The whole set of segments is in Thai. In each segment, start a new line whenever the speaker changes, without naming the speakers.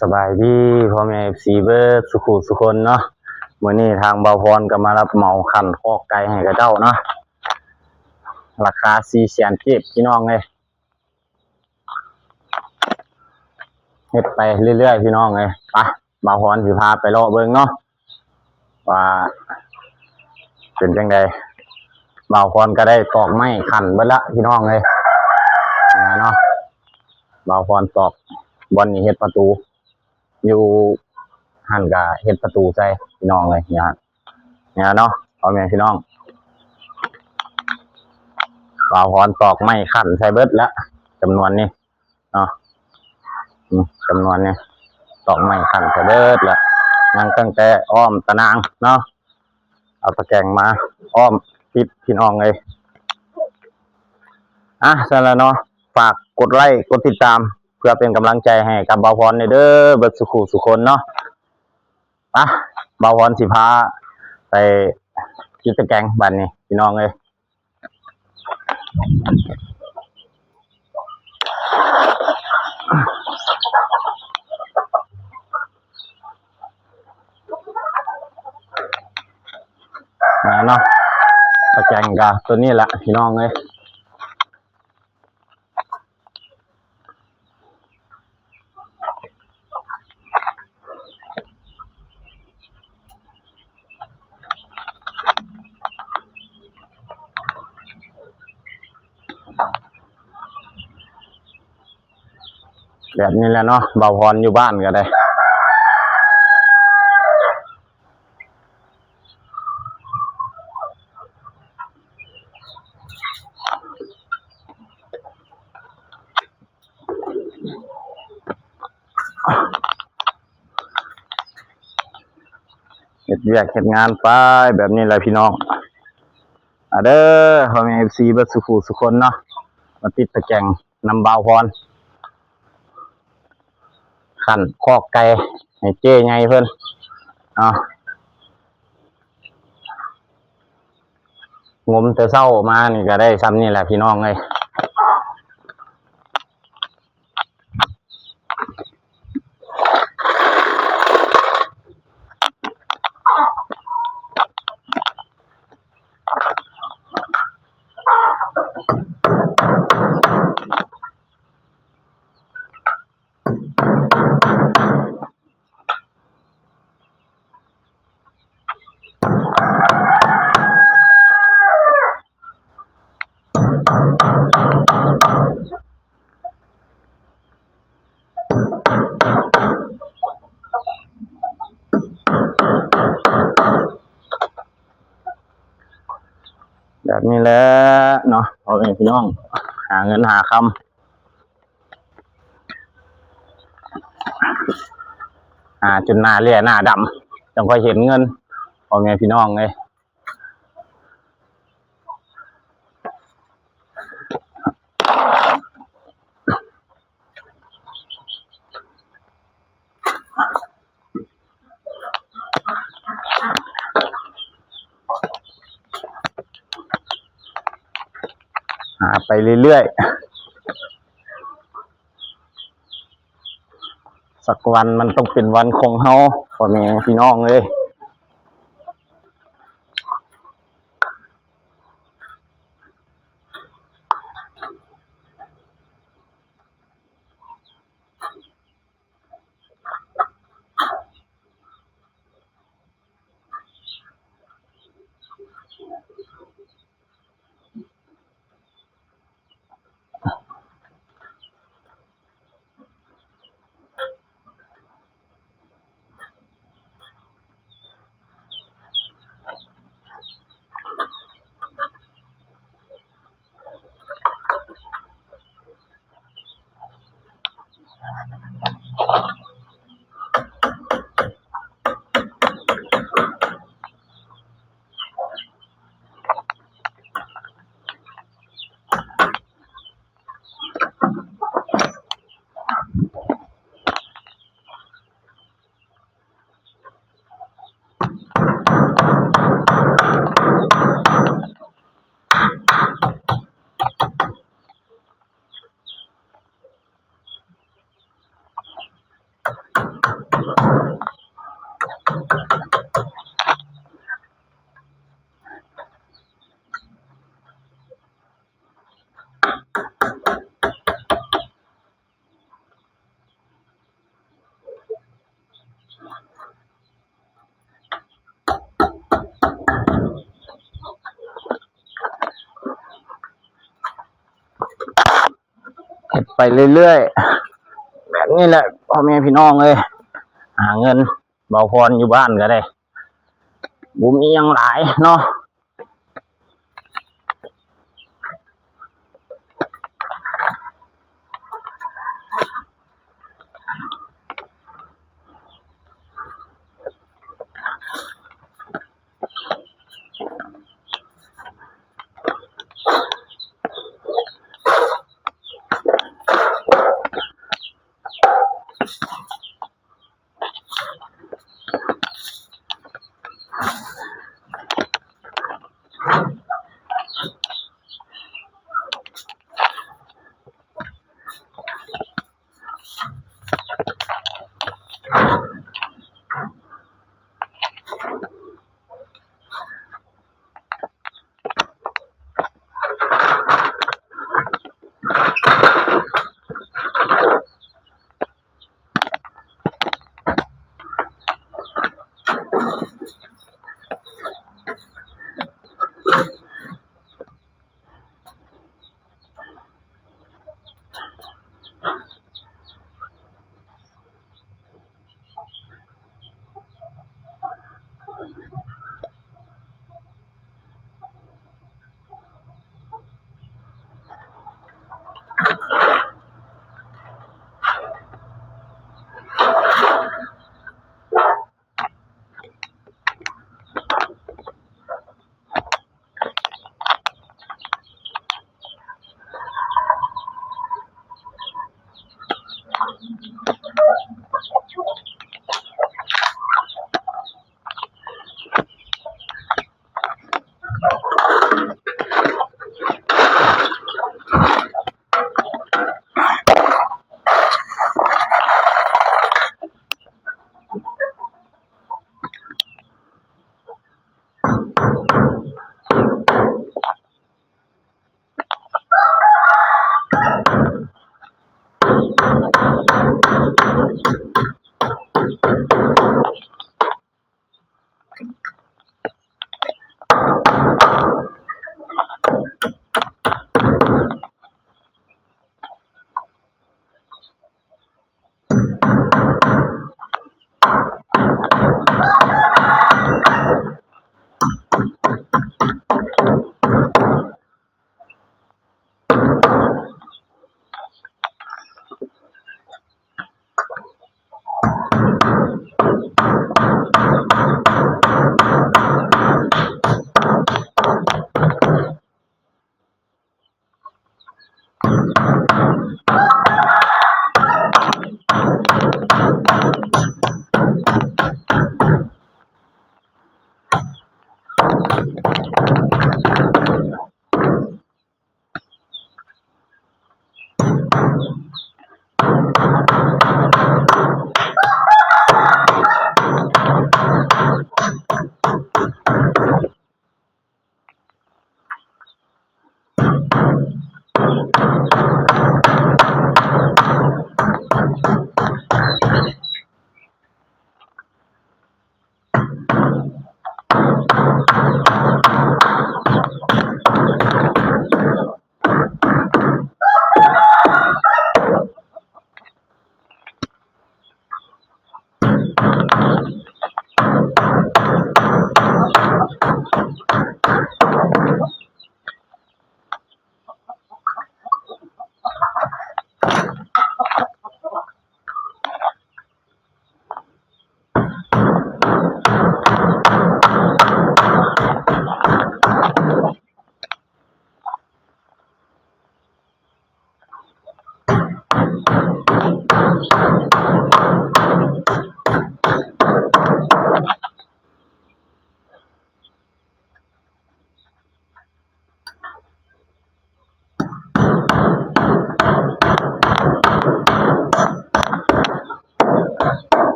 สบายดีพ่อแม่เอฟซีเบิร์ดสุขุสุคนเนาะมื้อนี้ทางเบาพรก็มารับเหมาขันคอกไก่ให้กับเจ้าเนาะราคา400,000กีบพี่น้องเอ้ยเฮ็ดไปเรื่อยๆพี่น้องเอ้ยไปเบาพรสิพาไปเลาะเบิ่งเนาะว่าเป็นจังไดเบาพรก็ได้ตอกไม้ขันเบิดละพี่น้องเอ้ยเนาะเบาพรตอกบอนนี่เฮ็ดประตูอยู่หั่นก็เฮ็ดประตูใส่พี่น้องเลยเนี่ยเนาะพ่อแม่พี่น้องบ่าวพรตอกไม้ขันใส่เบิดแล้วจำนวนนี้เนาะจำนวนนี้ตอกไม้ขันใส่เบิดแล้วนั่งตั้งแต่อ้อมตะนางเนาะเอาตะแกรงมาอ้อมปิดพี่น้องเลยเสร็จแล้วเนาะฝากกดไลค์กดติดตามเพื่อเป็นกำลังใจให้กับบ่าวพรเด้อเบิดสุขุสุคนเนาะบ่าวพรสิพาไปกินตะแกรงบัดนี้พี่น้องเลยเนาะตะแกรงกับตัวนี้แหละพี่น้องเลยแบบนี้แหละเนาะบ่าวพรอยู่บ้านก็ได้เฮ็ดเวียกเฮ็ดงานไปแบบนี้แหละพี่น้องเด้อพ่อแม่ FC เบิดสุขุสุคนเนาะมาติดตะแกรงนำบ่าวพรขันคอกไก่ให้เจ๊ไงเพิ่นงมแต่เช้ามานี่ก็ได้ซ้ำนี่แหละพี่น้องเลยแบบนี้แหละเนาะพ่อแม่พี่น้องหาเงินหาคำจนหน้าเลี่ยหน้าดำจังค่อยเห็นเงินพ่อแม่พี่น้องเลยหาไปเรื่อยๆสักวันมันต้องเป็นวันของเฮาพ่อแม่พี่น้องเลย ไปเรื่อยๆแบบนี้แหละพ่อแม่พี่น้องเอ้ยหาเงินเบาพรอยู่บ้านก็ได้บ่มีหยังหลายเนาะ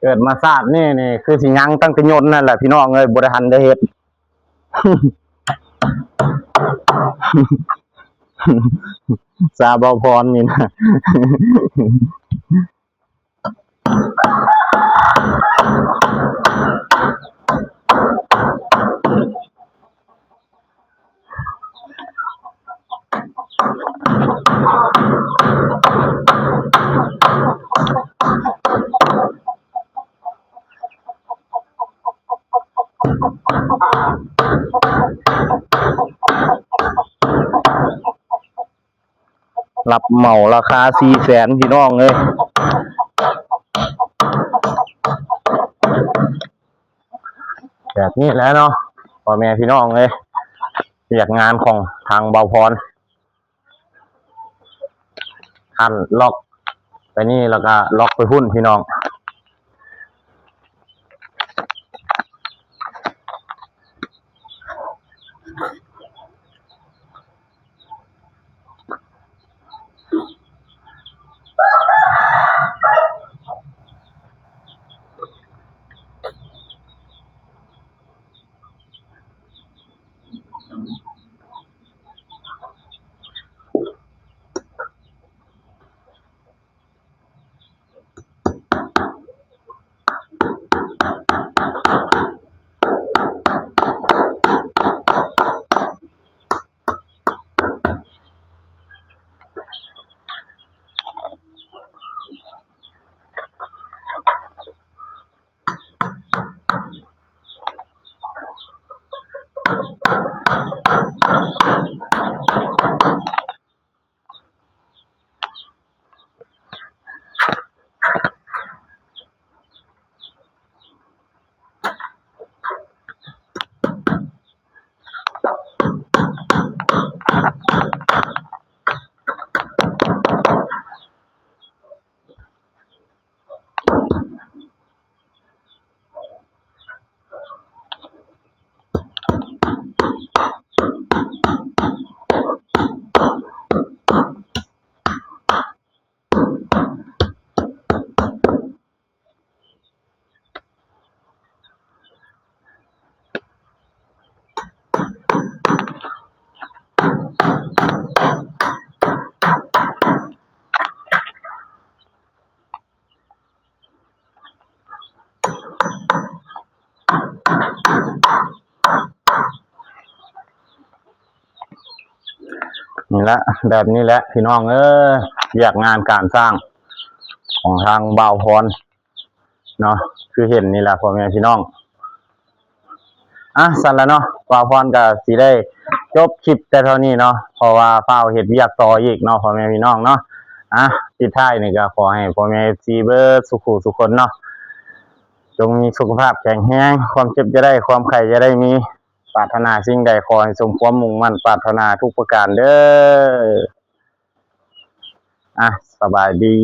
เกิดมาชาตินี้นี่คือสิยังตั้งแต่ยนต์นั่นแหละพี่น้องเอ้ยบ่ได้ทันได้เฮ็ด ซาเบาพรนี่นะ รับเหมาราคา 400,000 พี่น้องเอ้ยแบบนี้แหล้วเนาะพ่อแม่พี่น้องเอ้ยเรียกงานของทางเบาพรหันล็อกไปนี่แล้วก็ล็อกไปพุ่นพี่น้องนี่ละแบบนี้แหละพี่น้องเอ้ยเรียกงานการสร้างของทางบ่าวพรเนาะคือเห็นนี่แหละพ่อแม่พี่น้องสั่นแล้วเนาะบ่าวพรก็สิได้จบคลิปแต่เท่านี้เนาะเพราะว่าฟ้าวเฮ็ดเวียกต่ออีกเนาะพ่อแม่พี่น้องเนาะปิดท้ายนี่ก็ขอให้พ่อแม่ FC เบิดสุขทุกคนเนาะจงมีสุขภาพแข็งแรงความเจ็บจะได้ความไข้จะได้มีปรารถนาสิ่งใดขอให้สมความมุ่งมั่นปรารถนาทุกประการเด้อสบายดี